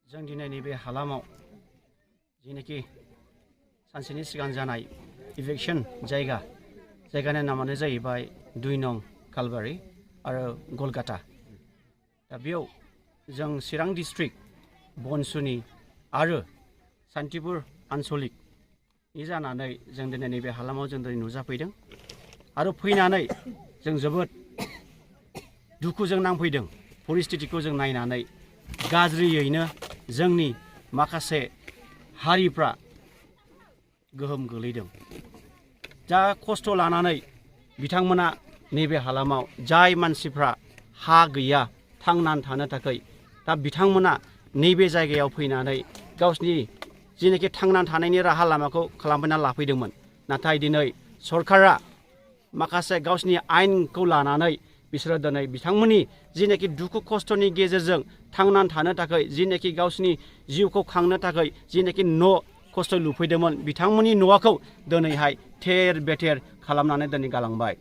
जों दिनै नैबे हालामाव जेनाखि सानसेनि सिगां जानाय इभेक्सन जायगानि नामानो जाहैबाय 2 नं कालबारि आरो गलगाटा दा बेयाव जों चिरां डिस्ट्रिक्ट बनसुनि आरो सान्तिपुर आन्सलिकनि जानानै जों दिनै नैबे हालामाव जों दिनै नुजाफैदों आरो फैनानै जों जोबोद दुखुजों नांफैदों परिस्थितिखौ जों नायनानै गाज्रियैनो जोंनि माखासे हारिफ्रा गोहोम गोलैदों जा खस्थ' लानानै बिथांमोना नैबे हालामाव जाय मानसिफ्रा हा गैया थांनानै थानो थाखाय दा बिथांमोना नैबे जायगायाव फैनानै गावसिनि जेनाखि थांनानै थानायनि राहा लामाखौ खालामना लाफैदोंमोन नाथाय दिनै सरकारा माखासे गावसिनि आयेनखौ लानानै बिसोरो दिनै बिथांमोननि जेनाखि दुखु खस्थ'नि गेजेरजों थांनानै थानो थाखाय जेनाखि गावसिनि जिउखौ खांनो थाखाय जेनाखि न' खस्थ' लुफैदोंमोन बिथांमोननि न'खौ दिनैहाय थेर बेथेर खालामनानै दिनै गालांबाय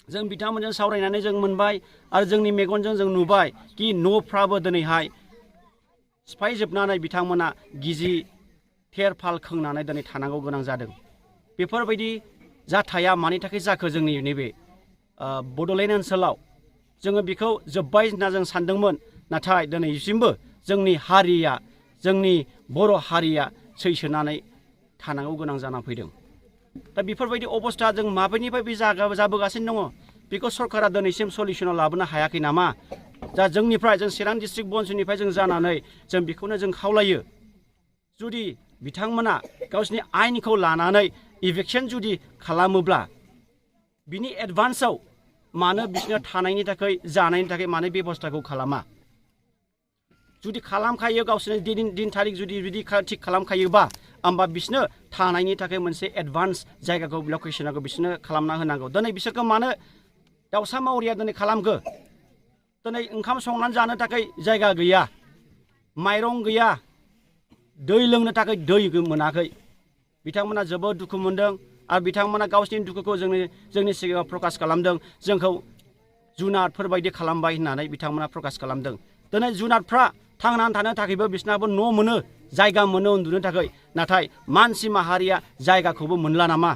जों बिथांमोनजों सावरायनानै जों मोनबाय आरो जोंनि मेगनजों जों नुबाय कि न'फ्राबो दिनैहाय सिफायजोबनानै बिथांमोना गिजि थेर फाल खोंनानै दिनै थानांगौ गोनां जादों बेफोरबायदि जाथाया मानि थाखाय जाखो जोंनि नैबे बड'लेण्ड ओनसोलाव जोङो बेखौ जोब्बाय होनना जों सानदोंमोन नाथाय दिनैसिमबो जोंनि हारिया जोंनि बर' हारिया सैसोनानै थानांगौ गोनां जानानै फैदों दा बेफोरबायदि अबस्था जों माबेनिफ्राय बे जाबोगासिनो दङ बेखौ सरकारा दिनैसिम सलिउसनाव लाबोनो हायाखै नामा दा जोंनिफ्राय जों चिरां डिस्ट्रिक्ट बनसुनिफ्राय जों जानानै जों बेखौनो जों खावलायो जुदि बिथांमोना गावसिनि आयेनखौ लानानै इभेक्सन जुदि खालामोब्ला बिनि एडभान्सआव मानो बिसोरनो थानायनि थाखाय जानायनि थाखाय मानो बेबस्थाखौ खालामा जुदि खालामखायो गावसोरनि दिन थारिख जुदि थिग खालामखायोबा होमबा बिसोरनो थानायनि थाखाय मोनसे एडभान्स जायगाखौ लकेसनखौ बिसोरनो खालामना होनांगौ दिनै बिसोरखौ मानो दाउसा मावरिया दिनै खालामखो दिनै ओंखाम संनानै जानो थाखाय जायगा गैया माइरं गैया दै लोंनो थाखाय दै मोनाखै बिथांमोना जोबोद दुखु मोनदों आरो बिथांमोना गावसिनि दुखुखौ जोंनि सिगाङाव प्रकास खालामदों जोंखौ जुनारफोरबायदि खालामबाय होननानै बिथांमोना प्रकास खालामदों दिनै जुनारफ्रा थांनानै थानो थाखायबो बिसोरनाबो न' मोनो जायगा मोनो उन्दुनो थाखाय नाथाय मानसि माहारिया जायगाखौबो मोनला नामा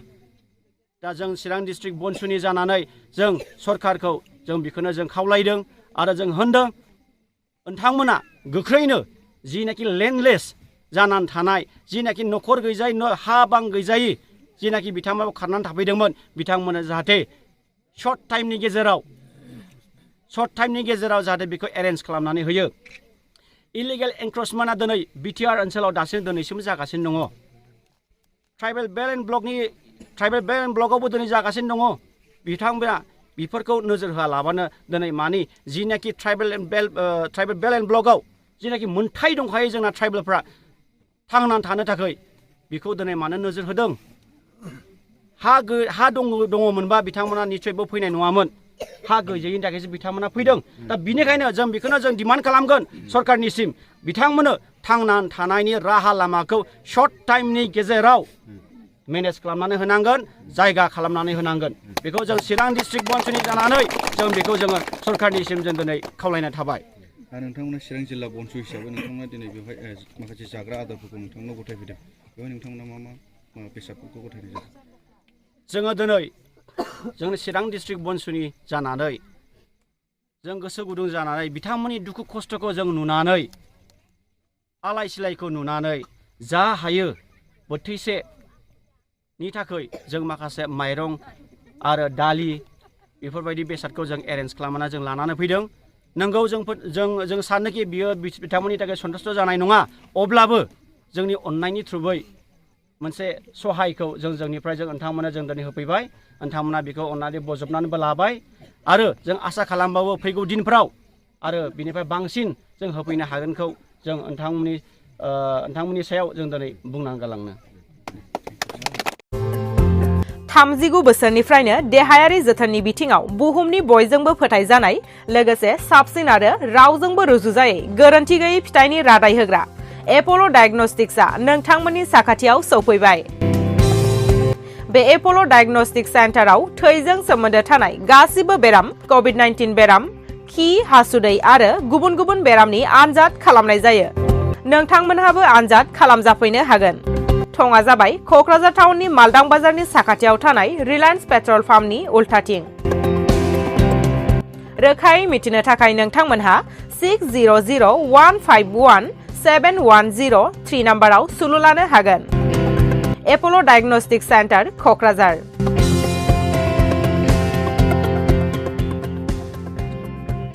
दा जों चिरां डिस्ट्रिक्ट बनसुनि जानानै जों सरकारखौ जों बेखौनो जों खावलायदों आरो जों होनदों नोंथांमोना गोख्रैनो जिनाखि लेन्डलेस जानानै थानाय जिनाखि न'खर गैजायै हा बां गैजायै जिनाखि बिथांमोना खारनानै थाफैदोंमोन बिथांमोना जाहाथे सर्ट टाइमनि गेजेराव जाहाथे बेखौ एरेन्ज खालामनानै होयो इलिगेल एनक्रचमेन्टआ दिनै बिटिआर ओनसोलाव दिनैसिम जागासिनो दङ ट्राइबेल बेल ब्लकआवबो दिनै जागासिनो दङ बिथांमोना बेफोरखौ नोजोर होआलाबानो दिनै मानि जिनाखि ट्राइबेल बेल एन्ड ब्लकआव जिनाखि मोनथाय दंखायो जोंना ट्राइबेलफ्रा थांनानै थानो थाखाय बेखौ दिनै मानो नोजोर होदों हा दङमोनबा बिथांमोना निस्सयबो फैनाय नङामोन हा गैजायैनि थाखायसो बिथांमोना फैदों दा बिनिखायनो जों बेखौनो जों डिमान्ड खालामगोन सरकारनिसिम बिथांमोननो थांनानै थानायनि राहा लामाखौ सर्ट टाइमनि गेजेराव मेनेज खालामनानै होनांगोन जायगा खालामनानै होनांगोन बेखौ जों चिरां डिस्ट्रिक्ट बनसुनि जानानै जों बेखौ जोङो सरकारनिसिम जों दिनै खावलायनाय थाबाय नोंथांमोना चिरां जिल्ला बनसु हिसाबै नोंथांमोना दिनै बेवहाय माखासे जाग्रा आदारफोरखौ नोंथांमोना गथायफैदों बेवहाय नोंथांमोना मा बेसादफोरखौ गथायनाय जादों जोङो दिनै जोंनि चिरां डिस्ट्रिक्ट बनसुनि जानानै जों गोसो गुदुं जानानै बिथांमोननि दुखु खस्थ'खौ जों नुनानै आलाय सिलायखौ नुनानै जा हायो बोथिसेनि थाखाय जों माखासे माइरं आरो दालि बेफोरबायदि बेसादखौ जों एरेन्ज खालामनानै जों लानानै फैदों नंगौ जों सानोखि बियो बिथांमोननि थाखाय सन्तुष्ट जानाय नङा अब्लाबो जोंनि अननायनि थ्रुयै मोनसे सहायखौ जोंनिफ्राय नोंथांमोना जों दिनै होफैबाय नोंथांमोना बेखौ अननानै बजबनानैबो लाबाय आरो जों आसा खालामबावो फैगौ दिनफ्राव आरो बिनिफ्राय बांसिन जों होफैनो हागोनखौ जों नोंथांमोननि सायाव जों दिनै बुंनानै गालांनो 39 बोसोरनिफ्रायनो देहायारि जोथोननि बिथिङाव बुहुमनि बयजोंबो फोथायजानाय लोगोसे साबसिन आरो रावजोंबो रुजुजायै गोरोन्थि गैयै फिथाइनि रादाय होग्रा एपल' डायग्नोस्टिक्सआ नोंथांमोननि साखाथियाव सौफैबाय बे एपल' डायग्नोस्टिक सेन्टाराव थैजों सोमोन्दो थानाय गासिबो बेराम कोविड-19 बेराम खि हासुदै आरो गुबुन गुबुन बेरामनि आनजाद खालामनाय जायो। नोंथांमोनहाबो आनजाद खालामजाफैनो हागोन। थंआ जाबाय क'क्राझार टाउननि मालदां बाजारनि साखाथियाव थानाय रिलायन्स पेट्रल पाम्पनि उल्थाथिं। रोखायै मिथिनो थाखाय नोंथांमोनहा 6001517103 नाम्बाराव सुलु लानो हागोन। एप'ल' डायग्नोस्टिक सेन्टार क'क्राझार।